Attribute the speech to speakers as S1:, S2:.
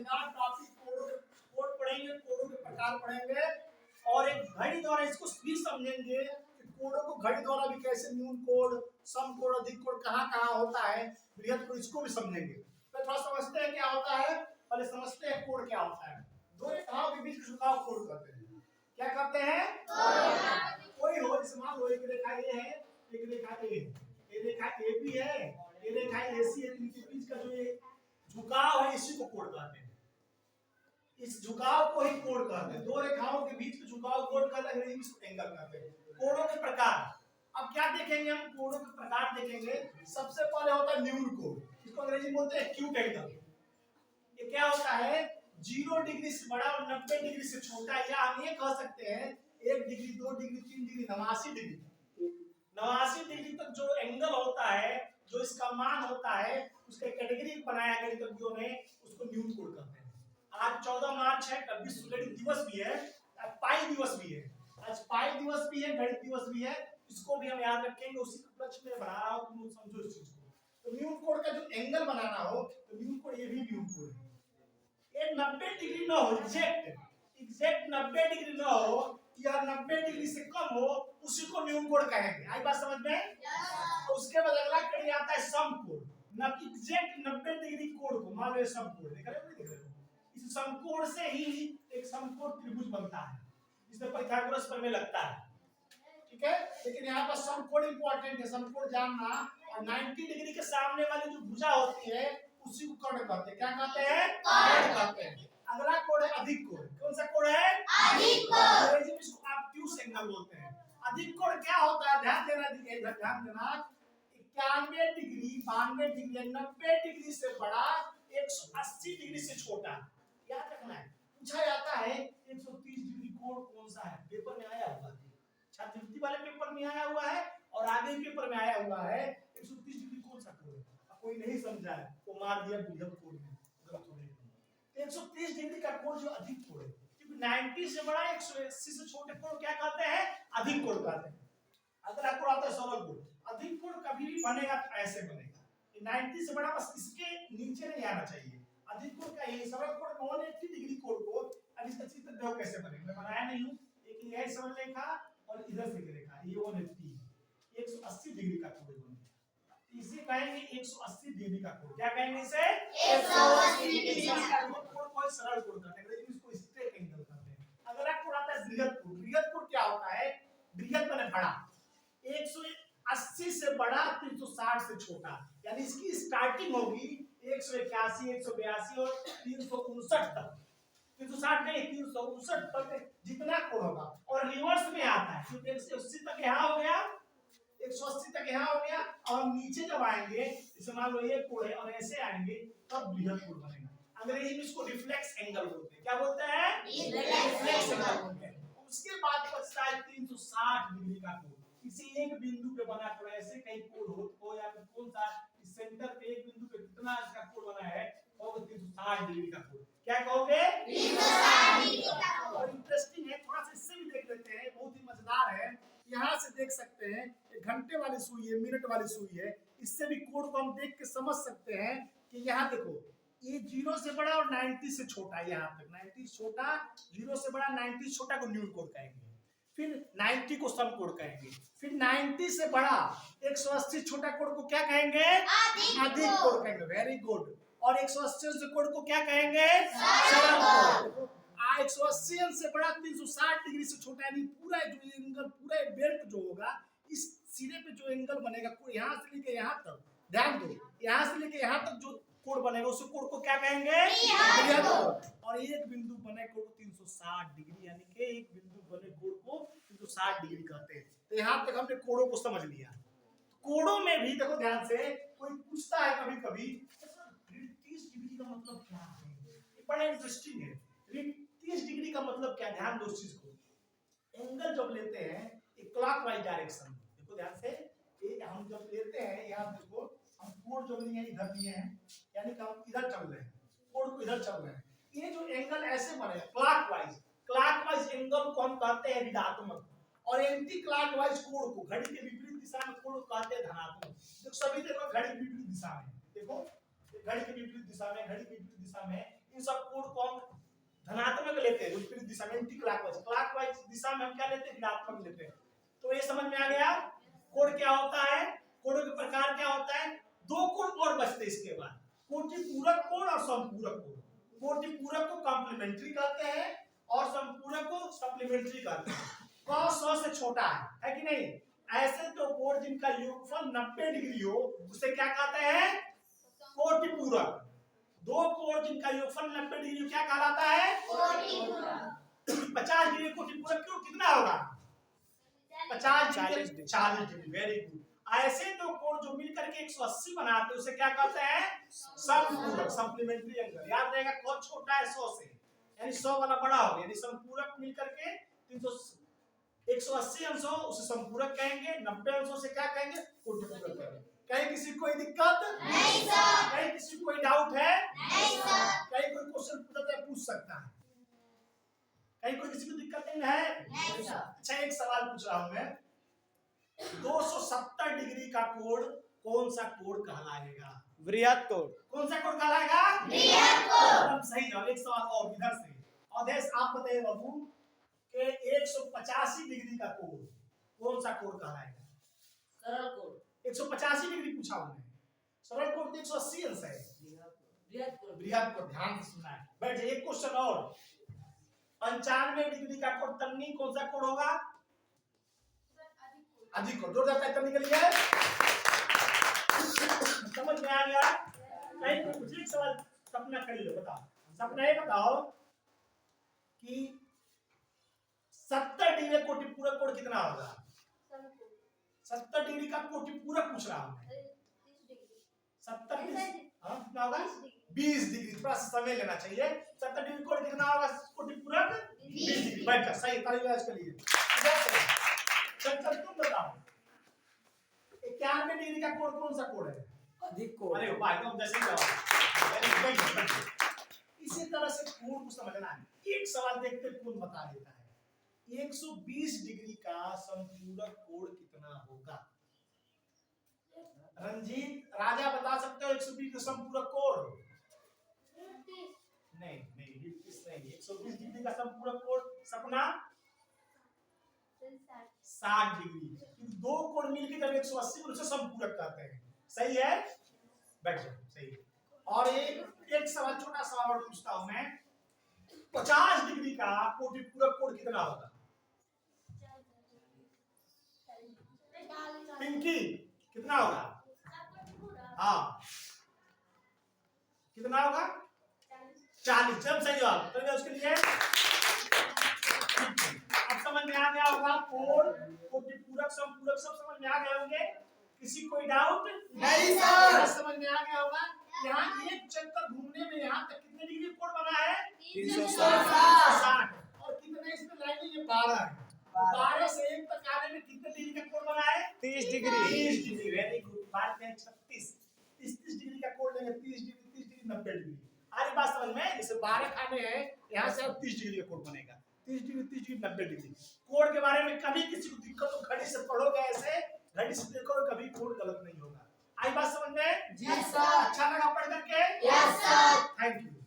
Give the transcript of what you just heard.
S1: मजेदार topic code पढ़ेंगे, कोडों के प्रकार पढ़ेंगे और एक घड़ी द्वारा इसको भी समझेंगे कि कोडों को घड़ी द्वारा भी कैसे न्यून कोड, सम कोड, अधिक कोड कहाँ होता है, बृहद कोड, इसको भी समझेंगे। तो थोड़ा समझते हैं क्या होता है, पहले समझते हैं कोड क्या होता है। दो रेखाओं के बीच का झुकाव कोड करते हैं। क्या करते हैं? कोई हो, जैसे मान लो एक रेखा ए है, एक रेखा ए है, ये रेखा ए भी है, ये रेखा एसी है, इनके बीच का जो ये झुकाव है इसी को कोड कहते हैं। इस झुकाव को ही कोड कहते हैं। दो रेखाओं के बीच का झुकाव कोड कहते हैं, अंग्रेजी में इसको एंगल कहते हैं। कोडों के प्रकार, अब क्या देखेंगे हम, कोडों के प्रकार देखेंगे। सबसे पहले होता है न्यून कोड, इसको अंग्रेजी में बोलते हैं एक्यूट एंगल। ये क्या होता है, 0 डिग्री से बड़ा और 90 डिग्री से छोटा, या हम ये कह सकते हैं 1 degree, 2 degree, 3 degree, 89 degree, 89 degree तक जो एंगल होता है, जो इसका मान होता है, उसका कैटेगरी बनाया गणितज्ञों ने, उसको न्यून कोड कहते हैं। आज 14 मार्च है, कभी गणित दिवस भी है, पाई दिवस भी है। आज पाई दिवस भी है, गणित दिवस भी है, इसको भी हम याद रखेंगे। उसी उपलक्ष्य में बना रहा हूं, तुम समझो इस चीज को। तो न्यून कोड का जो एंगल बनाना हो, तो न्यून कोड, ये भी न्यून कोड है। ये 90 डिग्री ना हो, एग्जैक्ट 90 डिग्री ना हो, या 90 डिग्री से कम हो, उसी को न्यून कोड कहेंगे। आई बात समझ में? तो उसके बाद अगला कड़ी आता है सम कोड। ना एग्जैक्ट 90 डिग्री कोड को, मान लो सम कोड देख रहे हो, इस समकोण से ही एक समकोण त्रिभुज बनता है, जिसमें पाइथागोरस प्रमेय लगता है। ठीक है, लेकिन यहाँ पर समकोण इंपॉर्टेंट है, समकोण जानना। और 90 डिग्री के सामने वाली जो भुजा होती है उसी को कर्ण कहते हैं। क्या कहते हैं? कर्ण कहते हैं। अगला कोण है अधिक कोण। कौन सा कोण है? अधिक कोण। अंग्रेजी में इसको ऑब्ट्यूस एंगल बोलते हैं। अधिक कोण क्या होता है, ध्यान देना, ध्यान देना। 91 डिग्री, 92 डिग्री, 90 डिग्री से बड़ा, 180 डिग्री से छोटा, याद रखना है। पूछा जाता है 130 डिग्री कोण कौन सा है, पेपर में आया हुआ है, छात्रवृत्ति वाले पेपर में आया हुआ है और आगे पेपर में आया हुआ है। 130 डिग्री कौन सा कोण है, कोई नहीं समझा है तो मार दिया बृहद कोण में, गलत हो गया। 130 डिग्री का कोण जो अधिक कोण है, क्योंकि 90 से बड़ा 180 से छोटे कोण क्या कहते हैं? अधिक कोण कहते हैं। अगला कोण आता है सरल कोण। अधिक कोण कभी भी बनेगा तो ऐसे बनेगा, 90 से बड़ा, बस इसके नीचे नहीं आना चाहिए। अधिक कोण का ये सरल कोण 180 डिग्री कोण को, अब इसका चित्र देखो कैसे बनेगा, मैं बनाया नहीं हूं, लेकिन यह सरल रेखा और इधर से रेखा, ये 180 180 डिग्री का कोण बनेगा। इसे कहेंगे 180 डिग्री का कोण। क्या कहेंगे इसे? 180 डिग्री का कोण। कोई सरल कोण कहते हैं, अंग्रेजी में इसको स्ट्रेट एंगल कहते हैं। अगला कोण आता है बृहद कोण। बृहद कोण क्या होता है? बृहद माने बड़ा, 180 से बड़ा, 360 से छोटा, यानी इसकी स्टार्टिंग होगी 181, 182 और 359 तक। 360 नहीं, 359 तक जितना कोण होगा। और रिवर्स में आता है, क्योंकि 180 तक यहाँ हो गया, 180 तक यहाँ हो गया, और हम नीचे जब आएंगे, जैसे मान लो ये कोण है और ऐसे आएंगे, तब बृहद कोण बनेगा। अंग्रेजी में इसको रिफ्लेक्स एंगल बोलते हैं। क्या बोलते हैं? रिफ्लेक्स एंगल बोलते हैं। उसके बाद बचता है 360 डिग्री का कोण। किसी एक बिंदु पे बना कोण, ऐसे कहीं कोण हो या फिर कौन सा, इस सेंटर पे एक बिंदु पे कितना इसका कोण बना है, और 360 डिग्री का कोण। क्या कहोगे? 360 डिग्री का कोण। और इंटरेस्टिंग है, थोड़ा सा इससे भी देख लेते हैं, बहुत ही मजेदार है। यहाँ से देख सकते हैं, एक घंटे वाली सुई है, मिनट वाली सुई है, इससे भी कोण को हम देख के समझ सकते हैं कि यहाँ देखो, ये 0 से बड़ा और 90 से छोटा, यहाँ तक 90 छोटा, 0 से बड़ा, 90 छोटा को न्यून कोण कहेंगे। फिर 90 को सम कोण कहेंगे। फिर 90 से बड़ा 180 छोटा कोण को क्या कहेंगे? अधिक कोण कहेंगे। Very good. और 180 से कोण को क्या कहेंगे? सरल कोण। 180 से बड़ा, 360 डिग्री से छोटा, यानी पूरा जो एंगल, पूरा बेल्ट जो होगा, इस सिरे पे जो एंगल बनेगा, यहाँ से लेके यहाँ तक, ध्यान दो, यहाँ से लेके यहाँ तक जो कोण बनेगा, उस कोण को क्या कहेंगे? बृहद कोण। और एक बिंदु बने कोण को 360 डिग्री, यानी कि एक बिंदु बने कोण को 360 डिग्री कहते हैं। तो यहाँ तक हमने कोणों को समझ लिया। कोणों में भी देखो ध्यान से, कोई पूछता है कभी कभी, 30 डिग्री का मतलब क्या है? ये बड़ा इंटरेस्टिंग है। 30 डिग्री का मतलब क्या? ध्यान दो इस चीज को। एंगल जब लेते हैं एक क्लॉकवाइज डायरेक्शन, देखो ध्यान से, ये हम जब लेते हैं, यहाँ देखो, हम कोण जो लिए इधर लिए हैं, यानी कि हम इधर चल रहे हैं, कोण को इधर चल रहे हैं, ये जो एंगल ऐसे बनेगा क्लॉकवाइज, क्लॉकवाइज एंगल को हम कहते हैं ऋणात्मक, और एंटी क्लॉकवाइज कोण को, घड़ी के विपरीत दिशा में कोण को कहते हैं धनात्मक। तो सभी देखो घड़ी के विपरीत दिशा में, देखो घड़ी के विपरीत दिशा में, घड़ी के विपरीत दिशा में इन सब कोड को हम धनात्मक लेते हैं, विपरीत दिशा में, एंटी क्लॉकवाइज। क्लॉकवाइज दिशा में हम क्या लेते हैं, ऋणात्मक लेते हैं। तो ये समझ में आ गया कोड क्या होता है, कोडों के प्रकार क्या होता है। दो कोड और बचते इसके बाद, कोटि पूरक कोड और संपूरक कोड। कोटि पूरक को कॉम्प्लीमेंट्री कहते हैं और संपूरक को सप्लीमेंट्री कहते हैं। कौन 100 से छोटा है कि नहीं। ऐसे तो कोड जिनका योगफल 90 डिग्री हो उसे क्या कहते हैं, कोटि पूरक। दो कोड जिनका योगफल 90 डिग्री क्या कहलाता है, कोटि पूरक। 50 डिग्री कोटि पूरक क्यों, कितना होगा 50 डिग्री 40 डिग्री। Very good. ऐसे दो कोण जो मिलकर के 180 बनाते हैं उसे क्या कहते हैं, समपूरक, सप्लीमेंट्री एंगल। याद रहेगा कौन छोटा है 100 से, यानी 100 वाला बड़ा हो गया, यानी समपूरक मिलकर के 180 अंशों उसे समपूरक कहेंगे, 90 अंशों से क्या कहेंगे, कोटिपूरक कहेंगे। कहीं किसी को कोई दिक्कत नहीं सर, कहीं किसी को कोई डाउट है नहीं सर, कहीं कोई क्वेश्चन पूछ सकता है, कहीं कोई किसी को दिक्कत नहीं है नहीं सर। अच्छा एक सवाल पूछ रहा हूं मैं, 270 डिग्री का कोण कौन सा कोण कहलाएगा,
S2: वृहत कोण।
S1: कौन सा कोण कहलाएगा, वृहत कोण। सही जवाब। एक सवाल और इधर से, अवधेश आप बताइए बाबू कि 185 डिग्री का कोण कौन सा कोण कहलाएगा,
S3: सरल कोण।
S1: 185 डिग्री पूछा हमने, सरल कोण तो 180 अंश है,
S3: बृहत कोण।
S1: बृहत कोण। ध्यान से सुनना है। बैठ जाइए। एक क्वेश्चन और, 95 डिग्री का कोण तन्नी कौन सा कोण होगा, अधिक कोण। जोर जाता है तन्नी के लिए, समझ में आ गया। कहीं कुछ एक सवाल सपना खड़ी लो, बताओ सपना, ये बताओ कि 70 डिग्री कोटि पूरक कोण कितना होगा, 70 डिग्री का कोटि पूरक पूछ रहा हूं मैं, 70 हाँ कितना होगा, 20 डिग्री। थोड़ा सा समय लेना चाहिए। 70 डिग्री कोण कितना होगा, कोटि पूरक 20 डिग्री। बैठ जा, सही ताली के लिए। चल तुम बताओ 91 डिग्री का कोण कौन सा कोण है,
S2: अधिक कोण।
S1: अरे वाह एकदम जैसे जवाब। इसी तरह से कोण को समझना है। एक सवाल देखते कोण बता देता है, 120 डिग्री का संपूरक कोण कितना होगा। रंजीत राजा बता सकते हो 120 का संपूरक कोण, नहीं नहीं 120 डिग्री का संपूरक कोण। सपना 60 डिग्री। दो कोण मिलकर जब 180 उसे संपूरक कहते हैं। सही है, बैठ जाओ। सही है। और एक सवाल, छोटा सवाल और पूछता हूं मैं, 50 डिग्री का कोटिपूरक कोण कितना होगा, पिंकी कितना होगा, हाँ कितना होगा, 40। जब सही जवाब तो उसके लिए अब समझ में आ गया होगा, कोण कोटिपूरक संपूरक सब समझ में आ गए होंगे। किसी कोई डाउट
S2: नहीं सर।
S1: समझ में आ गया होगा। यहाँ एक चक्कर घूमने में यहाँ तक कितने डिग्री कोण बना है,
S2: 360।
S1: और कितने इसमें लाइनें, ये 12 है। 12 से एक तक आने में कितने डिग्री का कोण बना है,
S2: 30 डिग्री।
S1: 30 डिग्री। Very good. बात है 36, 30 डिग्री का कोण लेंगे, 30 डिग्री 90 डिग्री। आ रही बात समझ में। जैसे 12 खाने हैं, यहाँ से अब 30 डिग्री का कोण बनेगा, 30 डिग्री 90 डिग्री। कोण के बारे में कभी किसी को दिक्कत हो, घड़ी से पढ़ोगे, ऐसे घड़ी से देखो, कभी कोण गलत नहीं होगा। आई बात समझ में?
S2: जी सर।
S1: अच्छा लगा पढ़ करके?
S2: Yes sir.
S1: Thank you.